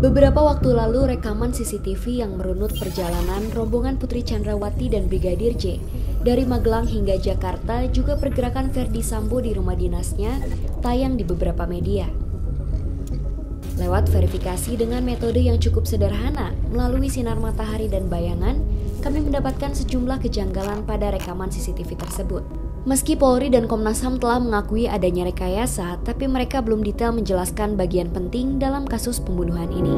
Beberapa waktu lalu, rekaman CCTV yang merunut perjalanan rombongan Putri Chandrawati dan Brigadir J dari Magelang hingga Jakarta, juga pergerakan Verdi Sambo di rumah dinasnya, tayang di beberapa media. Lewat verifikasi dengan metode yang cukup sederhana, melalui sinar matahari dan bayangan, kami mendapatkan sejumlah kejanggalan pada rekaman CCTV tersebut. Meski Polri dan Komnas HAM telah mengakui adanya rekayasa, tapi mereka belum detail menjelaskan bagian penting dalam kasus pembunuhan ini.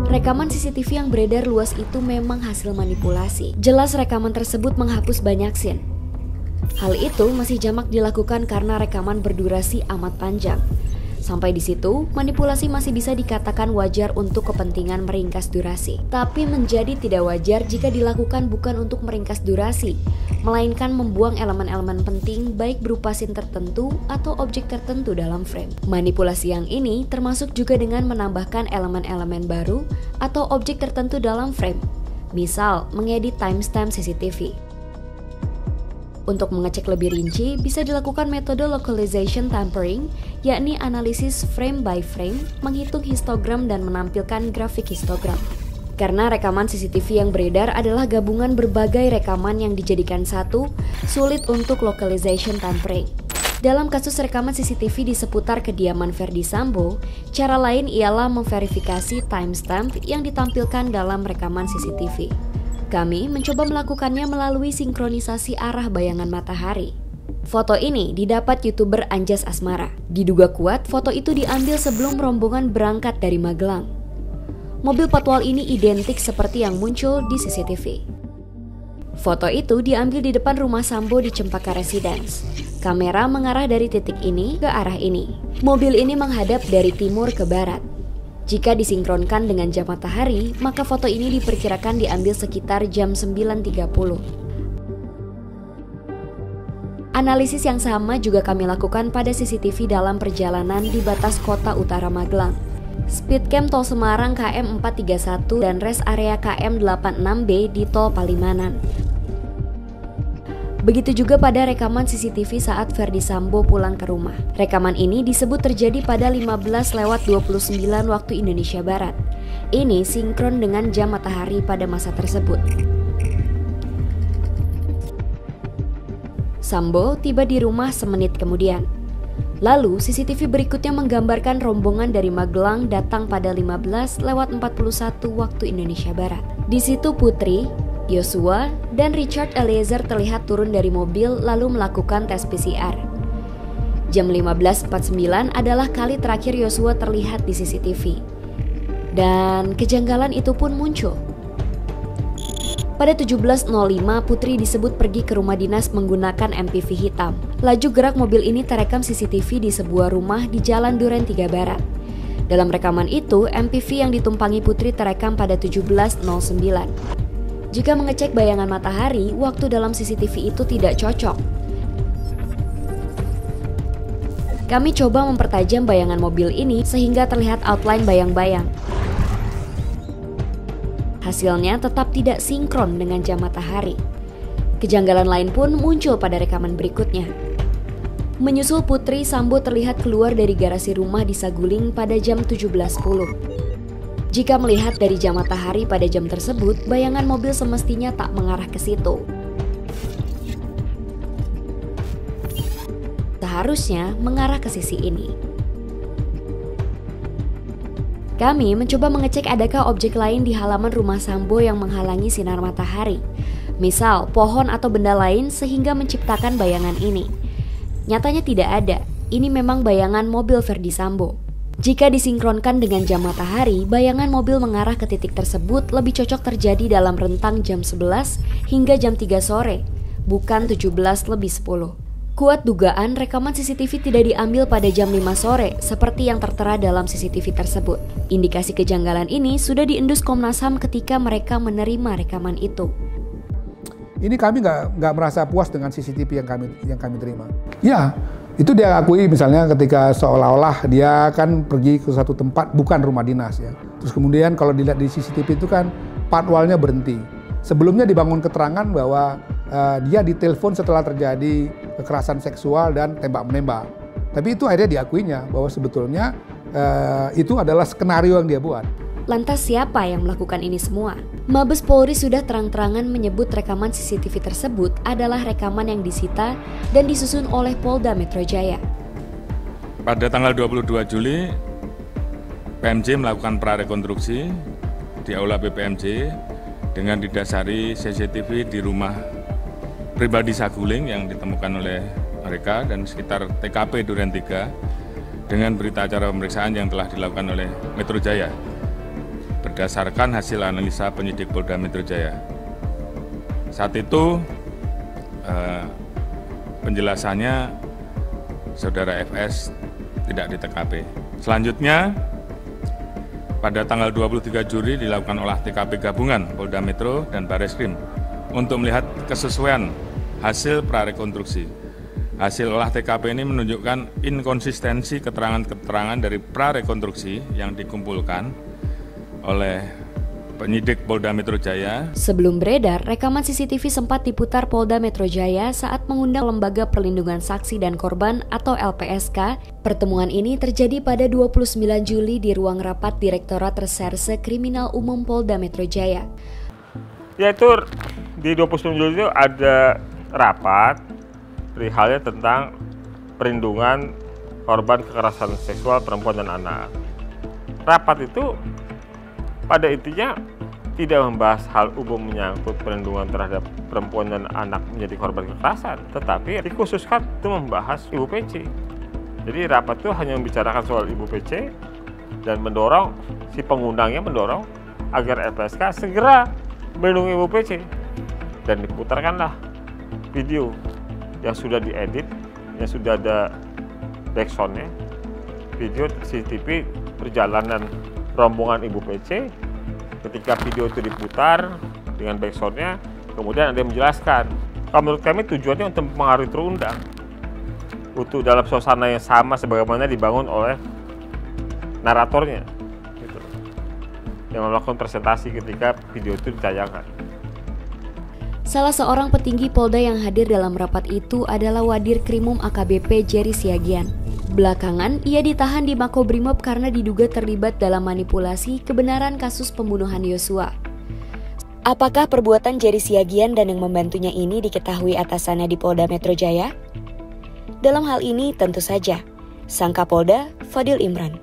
Rekaman CCTV yang beredar luas itu memang hasil manipulasi. Jelas rekaman tersebut menghapus banyak scene. Hal itu masih jamak dilakukan karena rekaman berdurasi amat panjang. Sampai di situ, manipulasi masih bisa dikatakan wajar untuk kepentingan meringkas durasi. Tapi menjadi tidak wajar jika dilakukan bukan untuk meringkas durasi, melainkan membuang elemen-elemen penting baik berupa scene tertentu atau objek tertentu dalam frame. Manipulasi yang ini termasuk juga dengan menambahkan elemen-elemen baru atau objek tertentu dalam frame. Misal, mengedit timestamp CCTV. Untuk mengecek lebih rinci, bisa dilakukan metode localization tampering, yakni analisis frame by frame, menghitung histogram dan menampilkan grafik histogram. Karena rekaman CCTV yang beredar adalah gabungan berbagai rekaman yang dijadikan satu, sulit untuk localization tampering. Dalam kasus rekaman CCTV di seputar kediaman Verdi Sambo, cara lain ialah memverifikasi timestamp yang ditampilkan dalam rekaman CCTV. Kami mencoba melakukannya melalui sinkronisasi arah bayangan matahari. Foto ini didapat YouTuber Anjas Asmara. Diduga kuat foto itu diambil sebelum rombongan berangkat dari Magelang. Mobil patwal ini identik seperti yang muncul di CCTV. Foto itu diambil di depan rumah Sambo di Cempaka Residence. Kamera mengarah dari titik ini ke arah ini. Mobil ini menghadap dari timur ke barat. Jika disinkronkan dengan jam matahari, maka foto ini diperkirakan diambil sekitar jam 9.30. Analisis yang sama juga kami lakukan pada CCTV dalam perjalanan di batas kota utara Magelang. Speedcam Tol Semarang KM 431 dan rest area KM 86B di Tol Palimanan. Begitu juga pada rekaman CCTV saat Verdi Sambo pulang ke rumah. Rekaman ini disebut terjadi pada 15:29 waktu Indonesia Barat. Ini sinkron dengan jam matahari pada masa tersebut. Sambo tiba di rumah semenit kemudian. Lalu CCTV berikutnya menggambarkan rombongan dari Magelang datang pada 15:41 waktu Indonesia Barat. Di situ Putri, Yosua, dan Richard Eliezer terlihat turun dari mobil lalu melakukan tes PCR. Jam 15.49 adalah kali terakhir Yosua terlihat di CCTV. Dan kejanggalan itu pun muncul. Pada 17.05, Putri disebut pergi ke rumah dinas menggunakan MPV hitam. Laju gerak mobil ini terekam CCTV di sebuah rumah di Jalan Duren 3 Barat. Dalam rekaman itu, MPV yang ditumpangi Putri terekam pada 17.09. Jika mengecek bayangan matahari, waktu dalam CCTV itu tidak cocok. Kami coba mempertajam bayangan mobil ini sehingga terlihat outline bayang-bayang. Hasilnya tetap tidak sinkron dengan jam matahari. Kejanggalan lain pun muncul pada rekaman berikutnya. Menyusul Putri, Sambo terlihat keluar dari garasi rumah di Saguling pada jam 17.10. Jika melihat dari jam matahari pada jam tersebut, bayangan mobil semestinya tak mengarah ke situ. Seharusnya mengarah ke sisi ini. Kami mencoba mengecek adakah objek lain di halaman rumah Sambo yang menghalangi sinar matahari. Misal, pohon atau benda lain sehingga menciptakan bayangan ini. Nyatanya tidak ada, ini memang bayangan mobil Verdi Sambo. Jika disinkronkan dengan jam matahari, bayangan mobil mengarah ke titik tersebut lebih cocok terjadi dalam rentang jam 11 hingga jam 3 sore, bukan 17:10. Kuat dugaan rekaman CCTV tidak diambil pada jam 5 sore, seperti yang tertera dalam CCTV tersebut. Indikasi kejanggalan ini sudah diendus Komnas HAM ketika mereka menerima rekaman itu. Ini kami nggak merasa puas dengan CCTV yang kami terima. Ya, itu dia akui misalnya ketika seolah-olah dia kan pergi ke satu tempat bukan rumah dinas ya. Terus kemudian kalau dilihat di CCTV itu kan patwalnya berhenti. Sebelumnya dibangun keterangan bahwa dia ditelepon setelah terjadi kekerasan seksual dan tembak-menembak. Tapi itu akhirnya diakuinya bahwa sebetulnya itu adalah skenario yang dia buat. Lantas siapa yang melakukan ini semua? Mabes Polri sudah terang-terangan menyebut rekaman CCTV tersebut adalah rekaman yang disita dan disusun oleh Polda Metro Jaya. Pada tanggal 22 Juli, PMJ melakukan prarekonstruksi di Aula BPMJ dengan didasari CCTV di rumah pribadi Saguling yang ditemukan oleh mereka dan sekitar TKP Duren 3 dengan berita acara pemeriksaan yang telah dilakukan oleh Metro Jaya berdasarkan hasil analisa penyidik Polda Metro Jaya. Saat itu penjelasannya Saudara FS tidak di TKP. Selanjutnya pada tanggal 23 Juli dilakukan olah TKP gabungan Polda Metro dan Bareskrim untuk melihat kesesuaian hasil prarekonstruksi. Hasil olah TKP ini menunjukkan inkonsistensi keterangan-keterangan dari prarekonstruksi yang dikumpulkan oleh penyidik Polda Metro Jaya. Sebelum beredar, rekaman CCTV sempat diputar Polda Metro Jaya saat mengundang Lembaga Perlindungan Saksi dan Korban atau LPSK. Pertemuan ini terjadi pada 29 Juli di ruang rapat Direktorat Reserse Kriminal Umum Polda Metro Jaya. Yaitu di 29 Juli itu ada rapat perihalnya tentang perlindungan korban kekerasan seksual perempuan dan anak. Rapat itu pada intinya tidak membahas hal umum menyangkut perlindungan terhadap perempuan dan anak menjadi korban kekerasan, tetapi dikhususkan itu membahas Ibu PC. Jadi rapat itu hanya membicarakan soal Ibu PC dan mendorong, si pengundangnya mendorong agar LPSK segera melindungi Ibu PC. Dan diputarkanlah video yang sudah diedit, yang sudah ada backsound-nya, video CCTV perjalanan rombongan Ibu PC. Ketika video itu diputar dengan backsound-nya, kemudian ada yang menjelaskan. Kalau menurut kami tujuannya untuk mempengaruhi terundang, untuk dalam suasana yang sama sebagaimana dibangun oleh naratornya, gitu, yang melakukan presentasi ketika video itu ditayangkan. Salah seorang petinggi Polda yang hadir dalam rapat itu adalah Wadir Krimum AKBP Jerry Siagian. Belakangan, ia ditahan di Makobrimob karena diduga terlibat dalam manipulasi kebenaran kasus pembunuhan Yosua. Apakah perbuatan Jerry Siagian dan yang membantunya ini diketahui atasannya di Polda Metro Jaya? Dalam hal ini tentu saja, sang Kapolda Fadil Imran.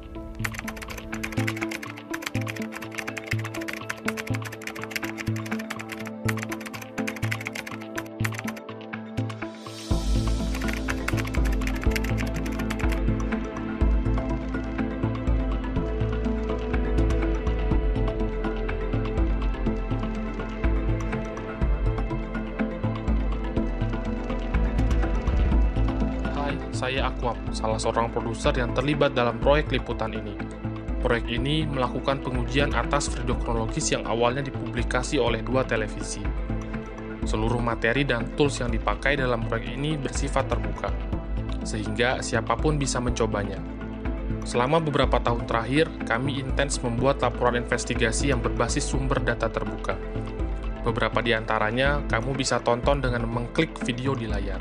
Saya Akwam, salah seorang produser yang terlibat dalam proyek liputan ini. Proyek ini melakukan pengujian atas video kronologis yang awalnya dipublikasi oleh 2 televisi. Seluruh materi dan tools yang dipakai dalam proyek ini bersifat terbuka, sehingga siapapun bisa mencobanya. Selama beberapa tahun terakhir, kami intens membuat laporan investigasi yang berbasis sumber data terbuka. Beberapa di antaranya kamu bisa tonton dengan mengklik video di layar.